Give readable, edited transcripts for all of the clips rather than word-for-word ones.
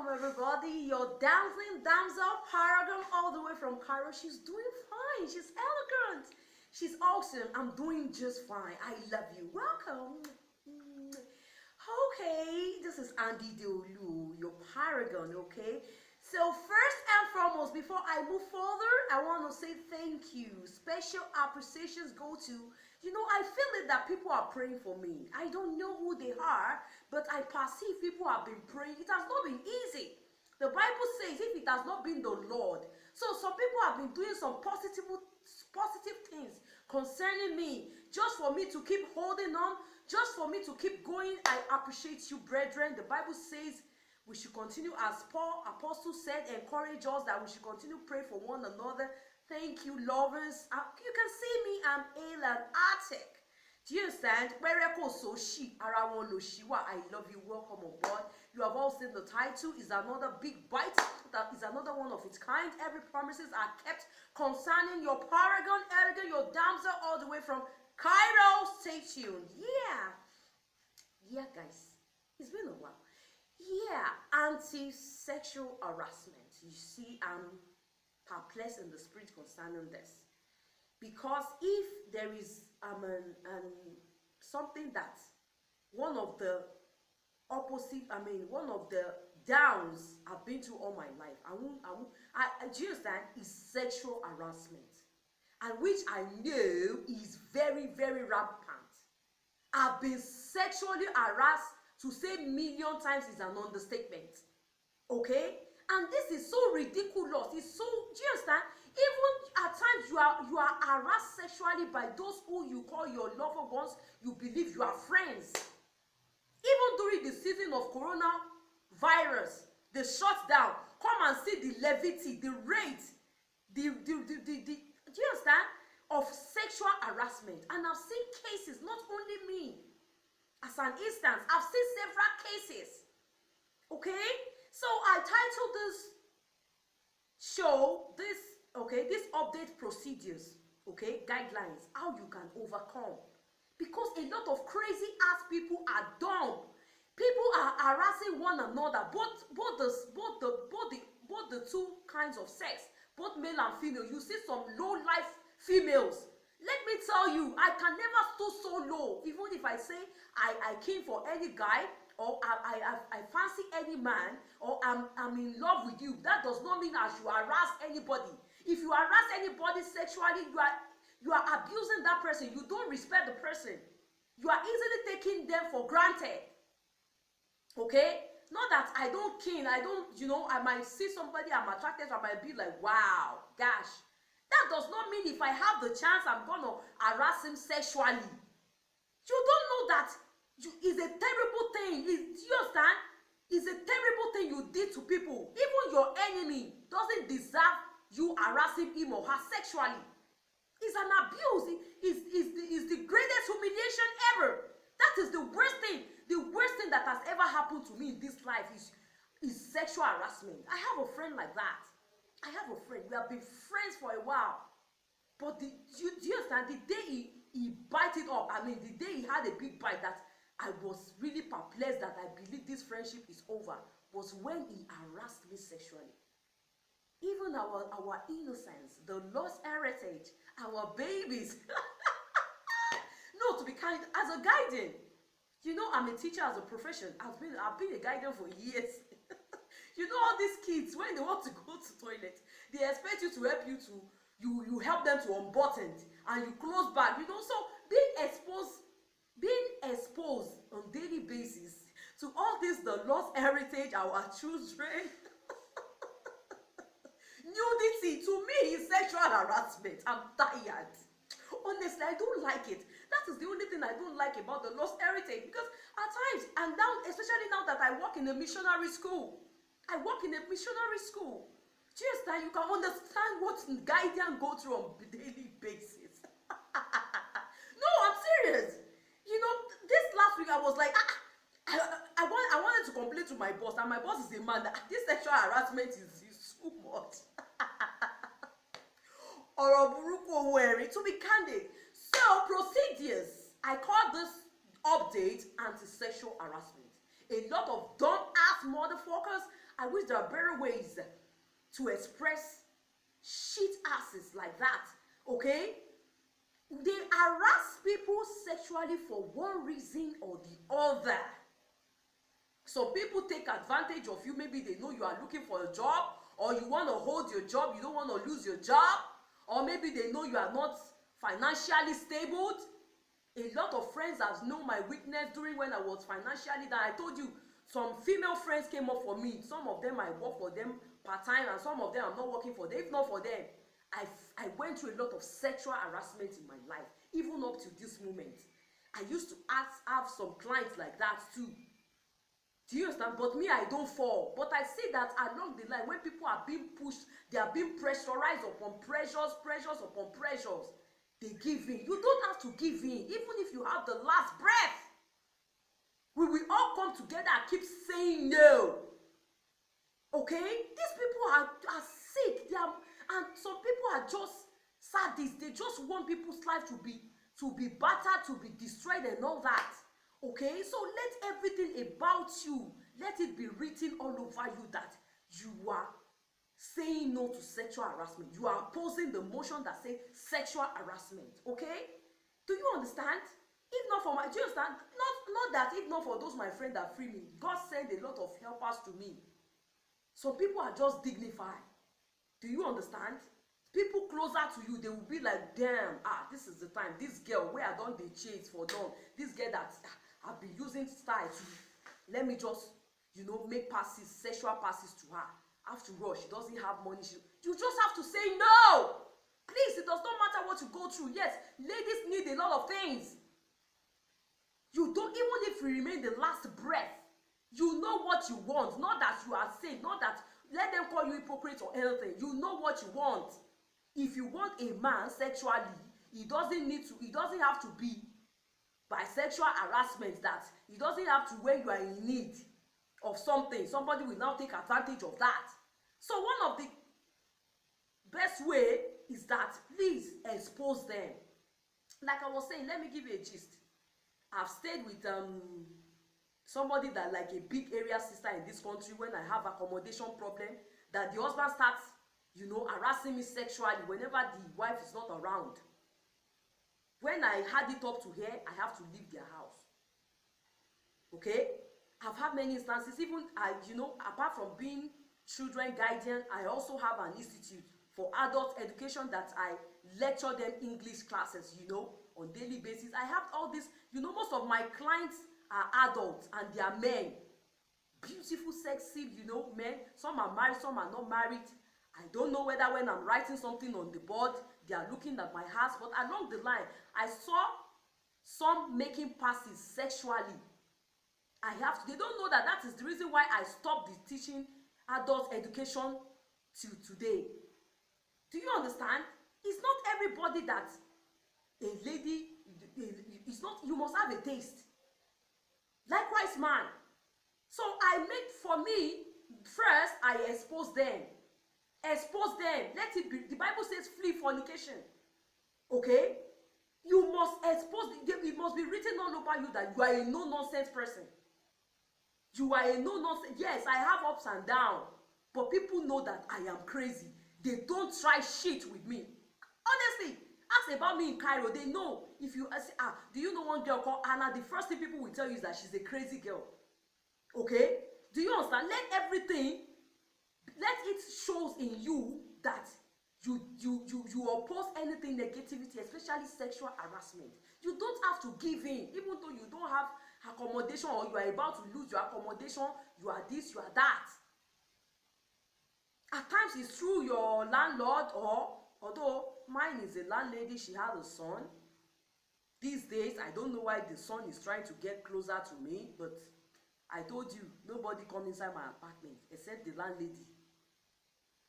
welcome everybody. Your dancing damsel paragon all the way from Cairo. She's doing fine. She's elegant. She's awesome. I'm doing just fine. I love you. Welcome. Okay, this is Andy Deolu, your paragon, okay? So first and foremost, before I move further, I want to say thank you. Special appreciations go to, I feel it that people are praying for me. I don't know who they are, but I perceive people have been praying. It has not been easy. The Bible says if it has not been the Lord. So some people have been doing some positive things concerning me, just for me to keep holding on, just for me to keep going. I appreciate you, brethren. The Bible says we should continue, as Paul, apostle said, encourage us that we should continue to pray for one another. Thank you, lovers. You can see me, I'm Alan Arctic. Do you understand? I love you. Welcome on board. You have all seen the title. Is another big bite. That is another one of its kind. Every promises are kept concerning your paragon, elegant, your damsel, all the way from Cairo. Stay tuned. Yeah, guys. It's been a while. Yeah, anti-sexual harassment. You see, I'm perplexed in the spirit concerning this. Because if there is something that one of the downs I've been through all my life, do you understand, is sexual harassment. And which I know is very, very rampant. I've been sexually harassed, to say million times is an understatement. Okay? And this is so ridiculous. It's so, do you understand? Even at times you are harassed sexually by those who you call your loved ones, you believe you are friends. Even during the season of coronavirus, the shutdown, come and see the levity, the rate, do you understand, of sexual harassment. And I've seen cases, not only me. As an instance, I've seen several cases. Okay? So I titled this show, this update procedures, okay, guidelines, how you can overcome. Because a lot of crazy ass people are dumb. People are harassing one another, both the two kinds of sex, both male and female. You see some low life females. Let me tell you, I can never stoop so low. Even if I say I came for any guy, or I fancy any man, or I'm in love with you, that does not mean I should harass anybody. If you harass anybody sexually, you are abusing that person. You don't respect the person. You are easily taking them for granted. Okay? Not that I don't keen, I might see somebody I'm attracted to, I might be like, wow, gosh. That does not mean if I have the chance, I'm going to harass him sexually. You don't know that it's a terrible thing. Do you understand? It's a terrible thing you did to people. Even your enemy doesn't deserve you harassing him or her sexually. It's an abuse. It's the greatest humiliation ever. That is the worst thing. The worst thing that has ever happened to me in this life is sexual harassment. I have a friend like that. I have a friend. We have been friends for a while. But do you understand? The day he bite it up, the day he had a big bite that I was really perplexed that I believe this friendship is over, was when he harassed me sexually. Even our innocence, the lost heritage, our babies. No, to be kind, as a guardian, I'm a teacher as a profession. I've been a guardian for years. All these kids, when they want to go to toilet, they expect you to help you help them to unbutton and you close back, so being exposed on daily basis to all this, the lost heritage, our children, nudity, to me is sexual harassment. I'm tired. Honestly, I don't like it. That is the only thing I don't like about the lost heritage, because at times, and now, especially now that I work in a missionary school, do you understand? You can understand what guardians go through on a daily basis. No, I'm serious. This last week I was like, I wanted to complain to my boss, and my boss is a man. That this sexual harassment is too much. To be candid. So, procedures. I call this update anti-sexual harassment. A lot of dumb ass motherfuckers I wish there are better ways to express shit asses like that, okay? They harass people sexually for one reason or the other. Some people take advantage of you. Maybe they know you are looking for a job, or you want to hold your job, you don't want to lose your job, or maybe they know you are not financially stable. A lot of friends have known my weakness during when I was financially down. I told you, some female friends came up for me. Some of them I work for them part-time, and some of them I'm not working for them. If not for them, I went through a lot of sexual harassment in my life, even up to this moment. I used to have some clients like that too. Do you understand? But me, I don't fall. But I see that along the line, when people are being pushed, they are being pressurized upon pressures upon pressures. They give in. You don't have to give in, even if you have the last breath. We will all come together and keep saying no. Okay? These people are sick. And some people are just sadists. They just want people's life to be battered, to be destroyed and all that. Okay? So let everything about you, let it be written all over you that you are saying no to sexual harassment. You are opposing the motion that says sexual harassment. Okay? Do you understand? If not for do you understand? Not that if not for those my friends that free me, God sent a lot of helpers to me. Some people are just dignified. Do you understand? People closer to you, they will be like, damn, this is the time. This girl, where I don't dey chase for long. This girl that I've been using style to, let me just, make passes, sexual passes to her. After all, she doesn't have money. You just have to say no. Please, it does not matter what you go through. Yes, ladies need a lot of things. You don't, even if you remain the last breath, you know what you want. Not that you are saying, not that let them call you hypocrite or anything. You know what you want. If you want a man sexually, he doesn't have to be by sexual harassment. That he doesn't have to, when you are in need of something, somebody will now take advantage of that. So one of the best way is that please expose them. Like I was saying, let me give you a gist. I've stayed with somebody that like a big area sister in this country. When I have accommodation problem, that the husband starts harassing me sexually whenever the wife is not around. When I had it up to here, I have to leave their house. Okay? I've had many instances. Even apart from being children guardian, I also have an institute for adult education that I lecture them English classes, on daily basis. I have all this, most of my clients are adults and they are men. Beautiful, sexy, men. Some are married, some are not married. I don't know whether when I'm writing something on the board, they are looking at my house. But along the line, I saw some making passes sexually. They don't know that is the reason why I stopped the teaching adult education till today. Do you understand? It's not everybody that a lady, it's not, you must have a taste. Likewise, man. So for me, first, I expose them. Expose them. Let it be. The Bible says flee fornication. Okay? You must expose, it must be written all over you that you are a no-nonsense person. You are a no-nonsense. Yes, I have ups and downs, but people know that I am crazy. They don't try shit with me. Honestly, ask about me in Cairo. They know. If you say, do you know one girl called Anna? The first thing people will tell you is that she's a crazy girl. Okay? Do you understand? Let it shows in you that you oppose anything negativity, especially sexual harassment. You don't have to give in, even though you don't have accommodation or you are about to lose your accommodation. You are this, you are that. At times it's through your landlord, or although mine is a landlady, she has a son. These days, I don't know why the son is trying to get closer to me, but I told you, nobody come inside my apartment except the landlady.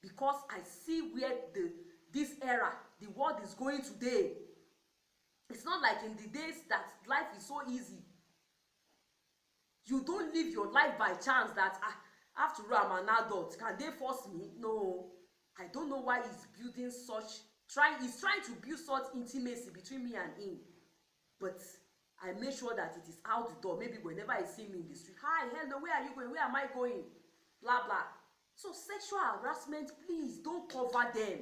Because I see where this era, the world is going today. It's not like in the days that life is so easy. You don't live your life by chance that, after all, I'm an adult. Can they force me? No. I don't know why he's building he's trying to build such intimacy between me and him. But I make sure that it is out the door. Maybe whenever I see me in the street, hi, hello, where are you going? Where am I going? Blah, blah. So sexual harassment, please don't cover them.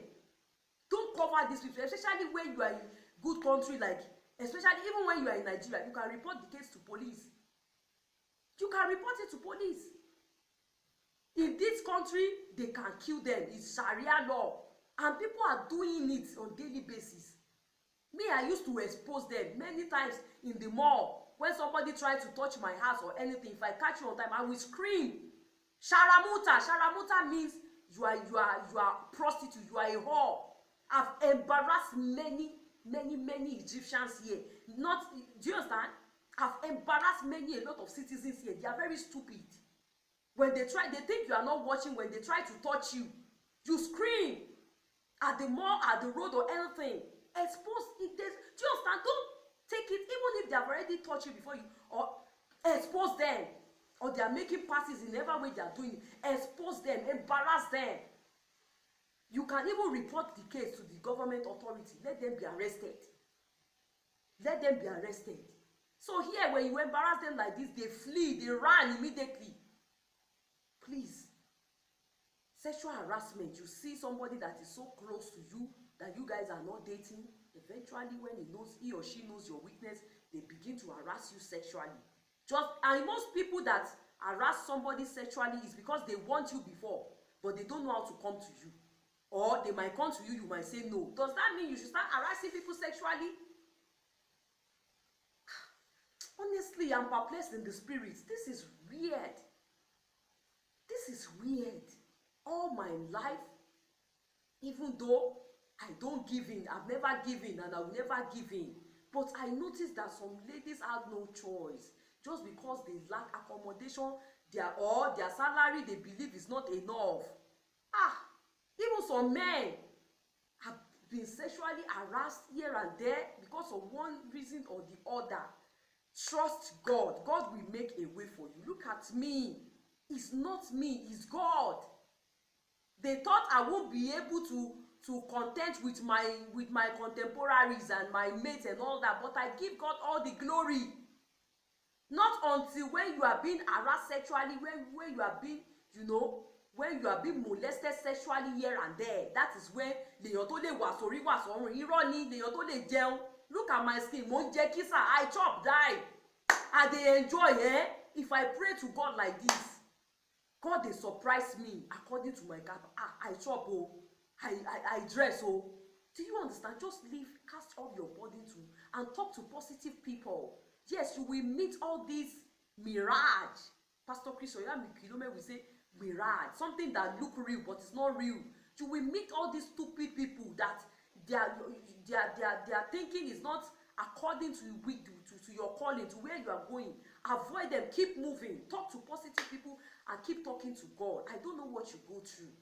Don't cover these people, especially when you are in good country, like especially even when you are in Nigeria. You can report the case to police. You can report it to police. In this country, they can kill them. It's Sharia law, and people are doing it on daily basis. Me, I used to expose them many times in the mall. When somebody tried to touch my house or anything, if I catch you on time, I will scream. Sharamuta. Sharamuta means you are prostitute, you are a whore. I've embarrassed many Egyptians here. Not, do you understand? I've embarrassed a lot of citizens here. They are very stupid. When they think you are not watching. When they try to touch you, you scream at the mall, at the road, or anything. Expose it. Do you understand? Don't take it, even if they have already touched you before you, or expose them, or they are making passes in every way they are doing it. Expose them, embarrass them. You can even report the case to the government authority. Let them be arrested. Let them be arrested. So here, when you embarrass them like this, they flee, they run immediately. Please. Sexual harassment, you see somebody that is so close to you that you guys are not dating, eventually when he or she knows your weakness, they begin to harass you sexually. And most people that harass somebody sexually is because they want you before, but they don't know how to come to you. Or they might come to you, you might say no. Does that mean you should start harassing people sexually? Honestly, I'm perplexed in the spirit. This is weird. This is weird. All my life, even though I don't give in, I've never given and I will never give in, but I noticed that some ladies have no choice just because they lack accommodation, their salary they believe is not enough. Even some men have been sexually harassed here and there because of one reason or the other. Trust God. God will make a way for you. Look at me. It's not me, it's God. They thought I won't be able to contend with my contemporaries and my mates and all that, but I give God all the glory. Not until when you are being harassed sexually, when you are being, when you are being molested sexually here and there, that is when lèèyàn tó lè wà sórí wà sọ́run. Irọ́ ni lèèyàn tó lè jẹun. Look at my skin, mo ń jẹ kísà, I chop die. I dey enjoy, if I pray to God like this, God dey surprise me according to my God. I chop, I dress, Do you understand? Just leave, cast off your burden too, and talk to positive people. Yes, you will meet all these mirage. Pastor Chris Oyamikilome will say mirage, something that look real but it's not real. You will meet all these stupid people that their thinking is not according to your calling, to where you are going. Avoid them. Keep moving. Talk to positive people and keep talking to God. I don't know what you go through.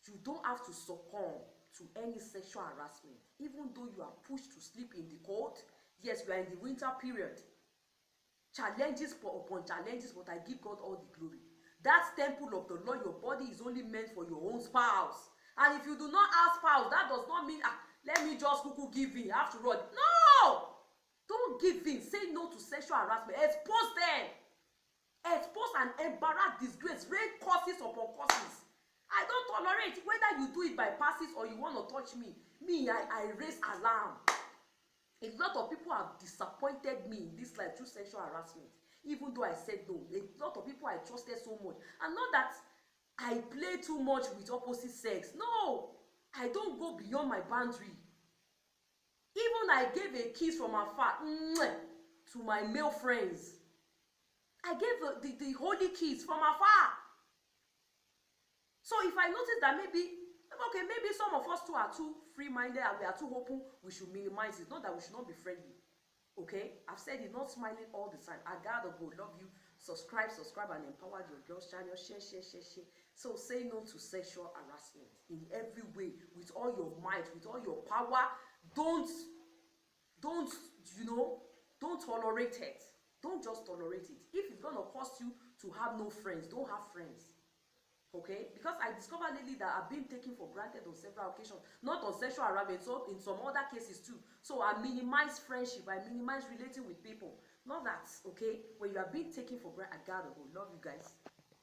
You don't have to succumb to any sexual harassment. Even though you are pushed to sleep in the cold, yes, you are in the winter period. Challenges upon challenges, but I give God all the glory. That temple of the Lord, your body is only meant for your own spouse. And if you do not have spouse, that does not mean, let me just give in after all. No! Don't give in. Say no to sexual harassment. Expose them. Expose and embarrass, disgrace, rain curses upon curses. I don't tolerate whether you do it by passes or you want to touch me. I raise alarm. A lot of people have disappointed me in this life through sexual harassment. Even though I said no, a lot of people I trusted so much. And not that I play too much with opposite sex. No, I don't go beyond my boundary. Even I gave a kiss from afar to my male friends. I gave the holy kiss from afar. So if I notice that maybe some of us too are too free-minded and we are too open, we should minimize it. Not that we should not be friendly. Okay? I've said it, not smiling all the time. I gotta go. Love you. Subscribe and empower your girls channel. Share. So say no to sexual harassment in every way, with all your might, with all your power. Don't tolerate it. Don't just tolerate it. If it's gonna cost you to have no friends, don't have friends. Okay? Because I discovered lately that I've been taken for granted on several occasions, not on sexual harassment, so in some other cases too. So I minimize friendship, I minimize relating with people. Not that, okay? When you are being taken for granted, I gotta go. Love you guys.